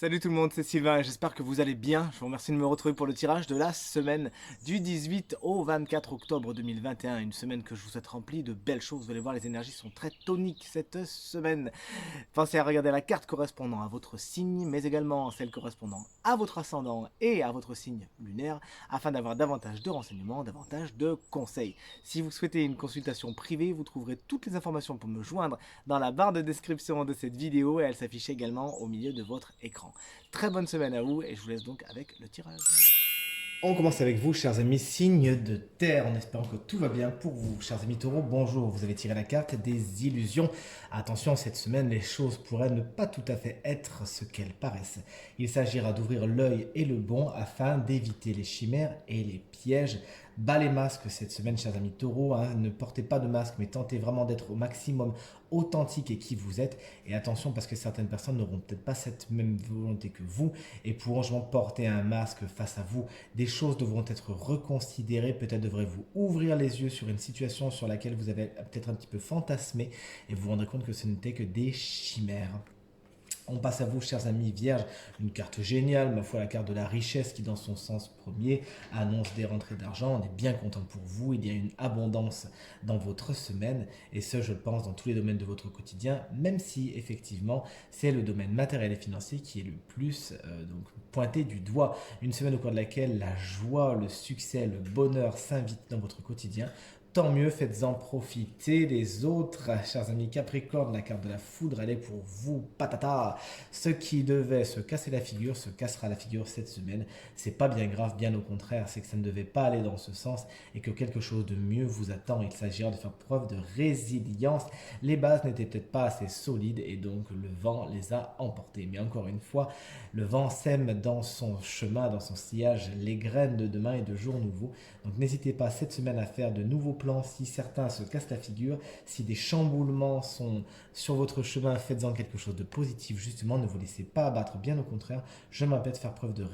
Salut tout le monde, c'est Sylvain et j'espère que vous allez bien. Je vous remercie de me retrouver pour le tirage de la semaine du 18 au 24 octobre 2021. Une semaine que je vous souhaite remplie de belles choses. Vous allez voir, les énergies sont très toniques cette semaine. Pensez à regarder la carte correspondant à votre signe, mais également celle correspondant à votre ascendant et à votre signe lunaire, afin d'avoir davantage de renseignements, davantage de conseils. Si vous souhaitez une consultation privée, vous trouverez toutes les informations pour me joindre dans la barre de description de cette vidéo et elle s'affiche également au milieu de votre écran. Très bonne semaine à vous et je vous laisse donc avec le tirage. On commence avec vous, chers amis, signe de terre, en espérant que tout va bien pour vous. Chers amis taureaux, bonjour, vous avez tiré la carte des illusions. Attention, cette semaine, les choses pourraient ne pas tout à fait être ce qu'elles paraissent. Il s'agira d'ouvrir l'œil et le bon afin d'éviter les chimères et les pièges. Bas les masques cette semaine, chers amis taureaux, hein. Ne portez pas de masque, mais tentez vraiment d'être au maximum authentique et qui vous êtes. Et attention, parce que certaines personnes n'auront peut-être pas cette même volonté que vous et pourront justement porter un masque face à vous. Des choses devront être reconsidérées, peut-être devrez-vous ouvrir les yeux sur une situation sur laquelle vous avez peut-être un petit peu fantasmé et vous vous rendrez compte que ce n'était que des chimères. On passe à vous, chers amis vierges, une carte géniale, ma foi, la carte de la richesse qui, dans son sens premier, annonce des rentrées d'argent. On est bien content pour vous. Il y a une abondance dans votre semaine, et ce, je le pense, dans tous les domaines de votre quotidien, même si, effectivement, c'est le domaine matériel et financier qui est le plus donc, pointé du doigt. Une semaine au cours de laquelle la joie, le succès, le bonheur s'invitent dans votre quotidien. Tant mieux, faites-en profiter les autres. Chers amis Capricorne, la carte de la foudre, elle est pour vous, patata. Ce qui devait se casser la figure se cassera la figure cette semaine. C'est pas bien grave, bien au contraire, c'est que ça ne devait pas aller dans ce sens et que quelque chose de mieux vous attend. Il s'agira de faire preuve de résilience. Les bases n'étaient peut-être pas assez solides et donc le vent les a emportés. Mais encore une fois, le vent sème dans son chemin, dans son sillage, les graines de demain et de jours nouveaux. Donc n'hésitez pas cette semaine à faire de nouveaux plans si certains se cassent la figure, si des chamboulements sont sur votre chemin, faites-en quelque chose de positif justement, ne vous laissez pas abattre, bien au contraire, je me répète, faire preuve de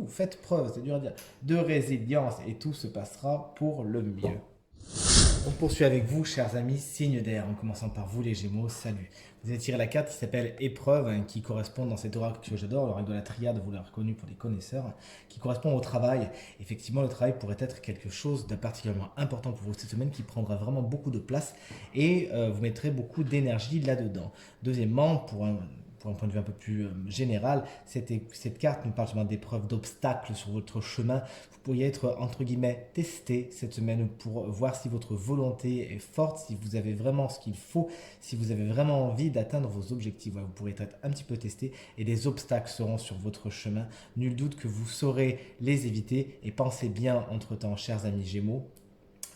faites preuve, c'est dur à dire, de résilience et tout se passera pour le mieux. On poursuit avec vous, chers amis, signe d'air, en commençant par vous les Gémeaux, salut. Vous avez tiré la carte qui s'appelle épreuve, hein, qui correspond dans cet oracle que j'adore, l'oracle de la triade, vous l'avez reconnu pour les connaisseurs, qui correspond au travail. Effectivement, le travail pourrait être quelque chose de particulièrement important pour vous cette semaine, qui prendra vraiment beaucoup de place et vous mettrez beaucoup d'énergie là-dedans. Deuxièmement, pour un point de vue un peu plus général, cette carte nous parle justement d'épreuves, d'obstacles sur votre chemin. Vous pourriez être, entre guillemets, testé cette semaine pour voir si votre volonté est forte, si vous avez vraiment ce qu'il faut, si vous avez vraiment envie d'atteindre vos objectifs. Voilà, vous pourrez être un petit peu testé et des obstacles seront sur votre chemin. Nul doute que vous saurez les éviter et pensez bien entre-temps, chers amis Gémeaux,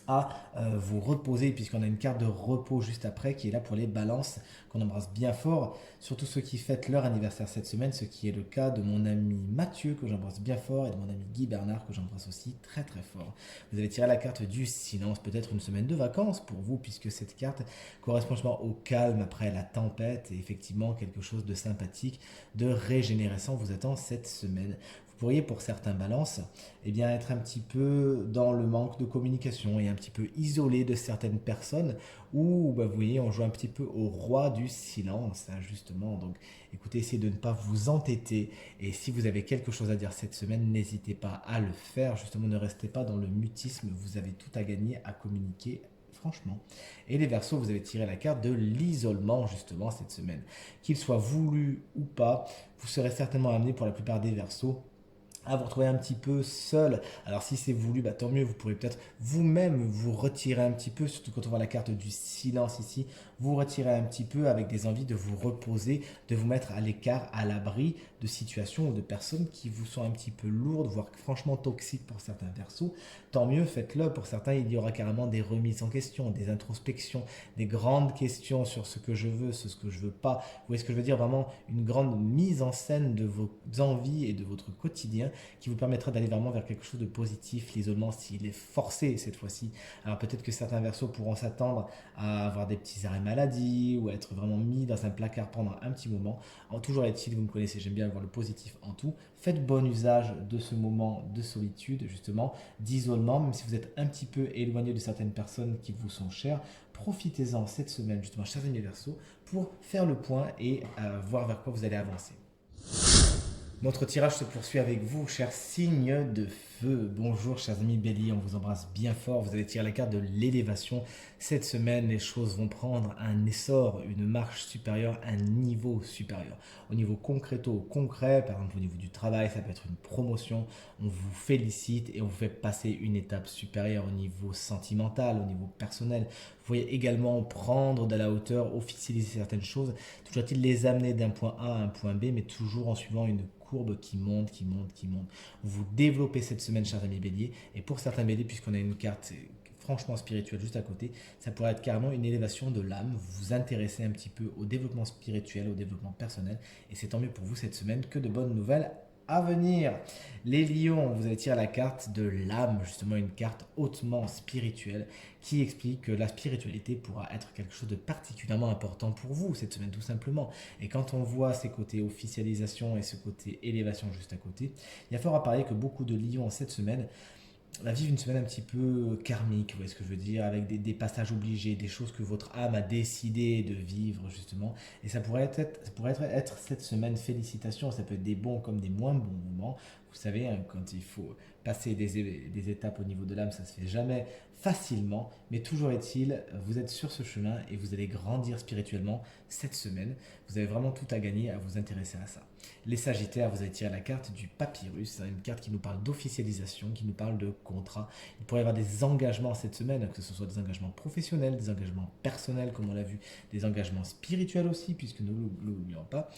à vous reposer, puisqu'on a une carte de repos juste après qui est là pour les balances qu'on embrasse bien fort, surtout ceux qui fêtent leur anniversaire cette semaine, ce qui est le cas de mon ami Mathieu que j'embrasse bien fort et de mon ami Guy Bernard que j'embrasse aussi très très fort. Vous avez tiré la carte du silence, peut-être une semaine de vacances pour vous, puisque cette carte correspond justement au calme après la tempête et effectivement quelque chose de sympathique, de régénérescent vous attend cette semaine. Vous pourriez pour certains balances être un petit peu dans le manque de communication et un petit peu isolé de certaines personnes où vous voyez on joue un petit peu au roi du silence hein, justement. Donc écoutez, essayez de ne pas vous entêter et si vous avez quelque chose à dire cette semaine, n'hésitez pas à le faire. Justement, ne restez pas dans le mutisme, vous avez tout à gagner à communiquer franchement. Et les Verseaux, vous avez tiré la carte de l'isolement justement cette semaine. Qu'il soit voulu ou pas, vous serez certainement amené pour la plupart des Verseaux à vous retrouver un petit peu seul. Alors si c'est voulu, tant mieux, vous pourrez peut-être vous-même vous retirer un petit peu, surtout quand on voit la carte du silence ici, vous retirer un petit peu avec des envies de vous reposer, de vous mettre à l'écart, à l'abri de situations ou de personnes qui vous sont un petit peu lourdes, voire franchement toxiques pour certains Verseaux. Tant mieux, faites-le. Pour certains, il y aura carrément des remises en question, des introspections, des grandes questions sur ce que je veux, ce que je veux pas. Vous voyez ce que je veux dire? Vraiment une grande mise en scène de vos envies et de votre quotidien qui vous permettra d'aller vraiment vers quelque chose de positif. L'isolement, s'il est forcé cette fois-ci, alors peut-être que certains Verseaux pourront s'attendre à avoir des petits arrêts maladie ou à être vraiment mis dans un placard pendant un petit moment. Toujours est-il, vous me connaissez, j'aime bien voir le positif en tout. Faites bon usage de ce moment de solitude, justement, d'isolement, même si vous êtes un petit peu éloigné de certaines personnes qui vous sont chères. Profitez-en cette semaine, justement, chers amis Verseaux, pour faire le point et voir vers quoi vous allez avancer. Notre tirage se poursuit avec vous, chers signes de feu. Bonjour, chers amis Bélier, on vous embrasse bien fort. Vous allez tirer la carte de l'élévation. Cette semaine, les choses vont prendre un essor, une marche supérieure, un niveau supérieur. Au niveau concret, par exemple au niveau du travail, ça peut être une promotion. On vous félicite et on vous fait passer une étape supérieure au niveau sentimental, au niveau personnel. Vous pouvez également prendre de la hauteur, officialiser certaines choses. Toujours est-il les amener d'un point A à un point B, mais toujours en suivant une courbe qui monte, qui monte, qui monte. Vous développez cette semaine, chers amis Bélier, et pour certains Béliers, puisqu'on a une carte franchement spirituelle juste à côté, ça pourrait être carrément une élévation de l'âme. Vous vous intéressez un petit peu au développement spirituel, au développement personnel, et c'est tant mieux pour vous cette semaine. Que de bonnes nouvelles à venir. Les lions, vous allez tirer la carte de l'âme, justement une carte hautement spirituelle qui explique que la spiritualité pourra être quelque chose de particulièrement important pour vous cette semaine tout simplement. Et quand on voit ces côtés officialisation et ce côté élévation juste à côté, il y a fort à parier que beaucoup de lions cette semaine va vivre une semaine un petit peu karmique, vous voyez ce que je veux dire, avec des passages obligés, des choses que votre âme a décidé de vivre justement. Et ça pourrait être cette semaine, félicitations, ça peut être des bons comme des moins bons moments. Vous savez, hein, quand il faut passer des étapes au niveau de l'âme, ça se fait jamais facilement, mais toujours est-il, vous êtes sur ce chemin et vous allez grandir spirituellement cette semaine. Vous avez vraiment tout à gagner à vous intéresser à ça. Les Sagittaires, vous allez tirer la carte du papyrus, c'est une carte qui nous parle d'officialisation, qui nous parle de contrat. Il pourrait y avoir des engagements cette semaine, que ce soit des engagements professionnels, des engagements personnels, comme on l'a vu, des engagements spirituels aussi, puisque nous ne l'oublions pas.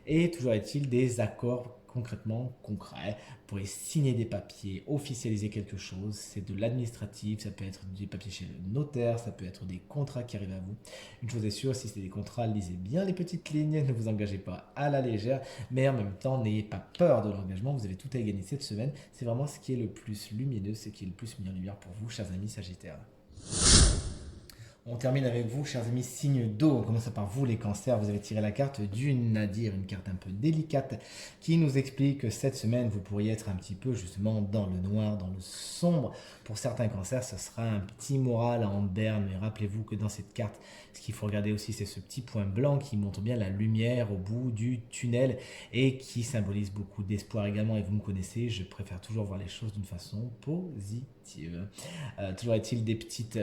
Et toujours est-il des accords concrètement concret. Vous pourrez signer des papiers, officialiser quelque chose. C'est de l'administratif, ça peut être des papiers chez le notaire, ça peut être des contrats qui arrivent à vous. Une chose est sûre, si c'est des contrats, lisez bien les petites lignes, ne vous engagez pas à la légère, mais en même temps, n'ayez pas peur de l'engagement. Vous avez tout à gagner cette semaine. C'est vraiment ce qui est le plus lumineux, ce qui est le plus mis en lumière pour vous, chers amis Sagittaires. On termine avec vous, chers amis, signe d'eau. On commence par vous, les cancers. Vous avez tiré la carte du nadir, une carte un peu délicate qui nous explique que cette semaine, vous pourriez être un petit peu justement dans le noir, dans le sombre. Pour certains cancers, ce sera un petit moral en berne. Mais rappelez-vous que dans cette carte, ce qu'il faut regarder aussi, c'est ce petit point blanc qui montre bien la lumière au bout du tunnel et qui symbolise beaucoup d'espoir également. Et vous me connaissez, je préfère toujours voir les choses d'une façon positive. Toujours est-il des petites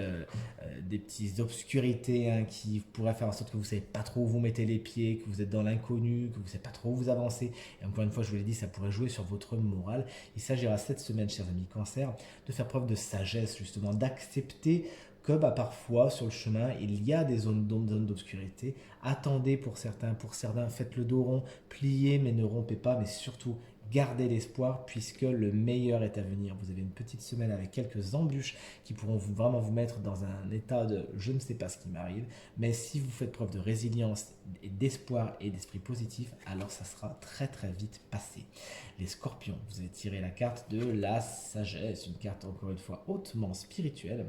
obscurités hein, qui pourraient faire en sorte que vous ne savez pas trop où vous mettez les pieds, que vous êtes dans l'inconnu, que vous ne savez pas trop où vous avancez. Et encore une fois, je vous l'ai dit, ça pourrait jouer sur votre morale. Il s'agira cette semaine, chers amis cancer, de faire preuve de sagesse, justement, d'accepter que parfois sur le chemin il y a des zones d'ombre, des zones d'obscurité. Attendez pour certains, faites le dos rond, pliez mais ne rompez pas, mais surtout gardez l'espoir puisque le meilleur est à venir. Vous avez une petite semaine avec quelques embûches qui pourront vraiment vous mettre dans un état de je ne sais pas ce qui m'arrive, mais si vous faites preuve de résilience et d'espoir et d'esprit positif, alors ça sera très très vite passé. Les scorpions, vous avez tiré la carte de la sagesse, une carte encore une fois hautement spirituelle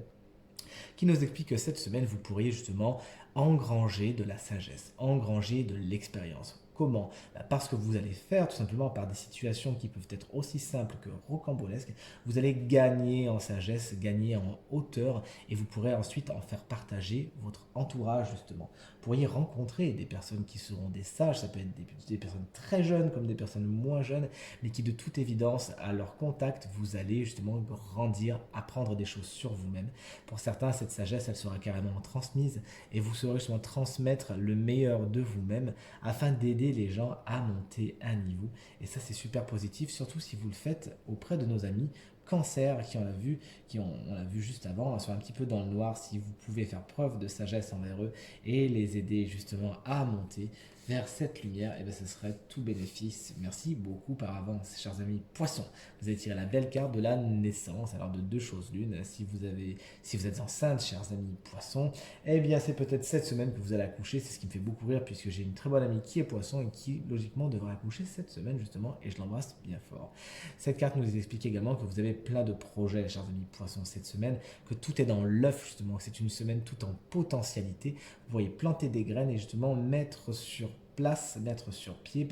qui nous explique que cette semaine, vous pourriez justement engranger de la sagesse, engranger de l'expérience. Comment? Parce que vous allez faire tout simplement par des situations qui peuvent être aussi simples que rocambolesques, vous allez gagner en sagesse, gagner en hauteur et vous pourrez ensuite en faire partager votre entourage justement. Vous pourriez rencontrer des personnes qui seront des sages, ça peut être des personnes très jeunes comme des personnes moins jeunes, mais qui de toute évidence, à leur contact, vous allez justement grandir, apprendre des choses sur vous-même. Pour certains, cette sagesse, elle sera carrément transmise et vous saurez justement transmettre le meilleur de vous-même afin d'aider les gens à monter un niveau. Et ça, c'est super positif, surtout si vous le faites auprès de nos amis cancer on l'a vu juste avant, sont un petit peu dans le noir. Si vous pouvez faire preuve de sagesse envers eux et les aider justement à monter vers cette lumière, et bien ce serait tout bénéfice. Merci beaucoup par avance, chers amis poissons. Vous avez tiré la belle carte de la naissance. Alors de deux choses l'une, si vous êtes enceinte, chers amis poissons, eh bien c'est peut-être cette semaine que vous allez accoucher. C'est ce qui me fait beaucoup rire puisque j'ai une très bonne amie qui est poisson et qui logiquement devrait accoucher cette semaine justement, et je l'embrasse bien fort. Cette carte nous explique également que vous avez plein de projets, chers amis poissons, cette semaine, que tout est dans l'œuf justement, que c'est une semaine tout en potentialité. Vous voyez planter des graines et justement mettre sur pied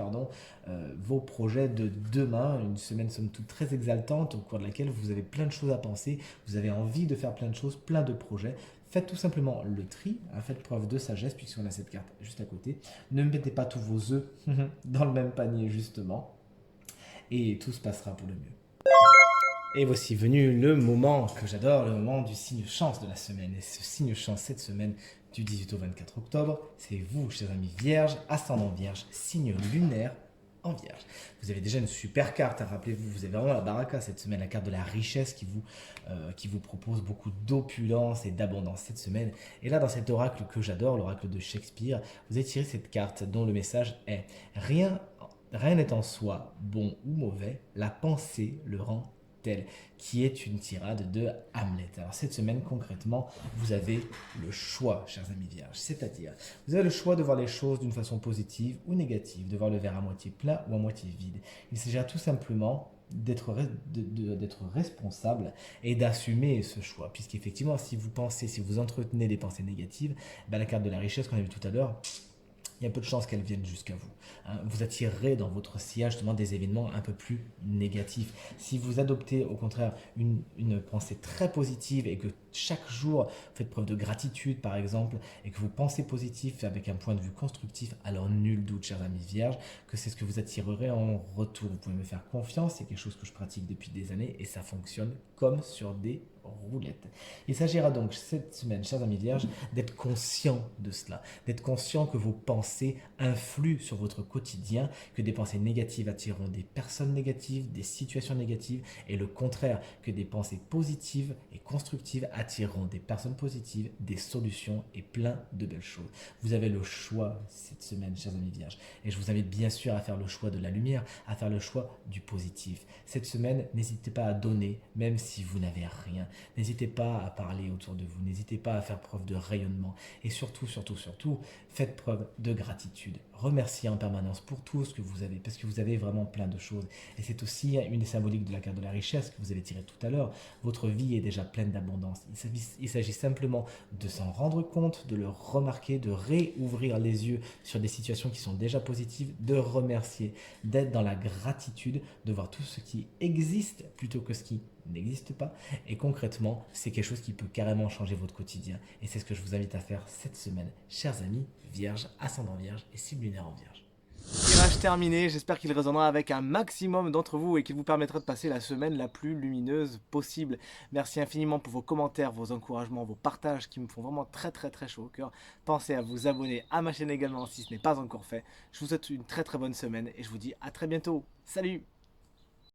vos projets de demain. Une semaine somme toute très exaltante au cours de laquelle vous avez plein de choses à penser, vous avez envie de faire plein de choses, plein de projets. Faites tout simplement le tri, faites preuve de sagesse puisqu'on a cette carte juste à côté. Ne mettez pas tous vos œufs dans le même panier justement. et tout se passera pour le mieux. Et voici venu le moment que j'adore, le moment du signe chance de la semaine. Et ce signe chance cette semaine, du 18 au 24 octobre, c'est vous, chers amis vierges, ascendant vierge, signe lunaire en vierge. Vous avez déjà une super carte, hein, rappelez-vous, vous avez vraiment la baraka cette semaine, la carte de la richesse qui vous propose beaucoup d'opulence et d'abondance cette semaine. Et là, dans cet oracle que j'adore, l'oracle de Shakespeare, vous avez tiré cette carte dont le message est rien n'est en soi bon ou mauvais, la pensée le rend tel, qui est une tirade de Hamlet. Alors cette semaine concrètement, vous avez le choix, chers amis vierges, c'est-à-dire vous avez le choix de voir les choses d'une façon positive ou négative, de voir le verre à moitié plein ou à moitié vide. Il s'agira tout simplement d'être responsable et d'assumer ce choix, puisqu'effectivement si vous entretenez des pensées négatives, ben, la carte de la richesse qu'on a vu tout à l'heure, il y a peu de chances qu'elles viennent jusqu'à vous. Hein. Vous attirerez dans votre sillage justement des événements un peu plus négatifs. Si vous adoptez au contraire une pensée très positive et que chaque jour vous faites preuve de gratitude par exemple et que vous pensez positif avec un point de vue constructif, alors nul doute, chers amis vierges, que c'est ce que vous attirerez en retour. Vous pouvez me faire confiance, c'est quelque chose que je pratique depuis des années et ça fonctionne comme sur des roulettes. Il s'agira donc cette semaine, chers amis vierges, d'être conscient de cela, d'être conscient que vos pensées influent sur votre quotidien, que des pensées négatives attireront des personnes négatives, des situations négatives, et le contraire, que des pensées positives et constructives attireront des personnes positives, des solutions et plein de belles choses. Vous avez le choix cette semaine, chers amis vierges, et je vous invite bien sûr à faire le choix de la lumière, à faire le choix du positif. Cette semaine, n'hésitez pas à donner, même si vous n'avez rien. N'hésitez pas à parler autour de vous, n'hésitez pas à faire preuve de rayonnement et surtout, faites preuve de gratitude. Remerciez en permanence pour tout ce que vous avez, parce que vous avez vraiment plein de choses. Et c'est aussi une des symboliques de la carte de la richesse que vous avez tirée tout à l'heure. Votre vie est déjà pleine d'abondance. Il s'agit simplement de s'en rendre compte, de le remarquer, de réouvrir les yeux sur des situations qui sont déjà positives, de remercier, d'être dans la gratitude, de voir tout ce qui existe plutôt que ce qui n'existe pas. Et concrètement, c'est quelque chose qui peut carrément changer votre quotidien. Et c'est ce que je vous invite à faire cette semaine, chers amis vierges, ascendant vierge et signe lunaire en vierge. Tirage terminé, j'espère qu'il résonnera avec un maximum d'entre vous et qu'il vous permettra de passer la semaine la plus lumineuse possible. Merci infiniment pour vos commentaires, vos encouragements, vos partages qui me font vraiment très chaud au cœur. Pensez à vous abonner à ma chaîne également si ce n'est pas encore fait. Je vous souhaite une très bonne semaine et je vous dis à très bientôt. Salut!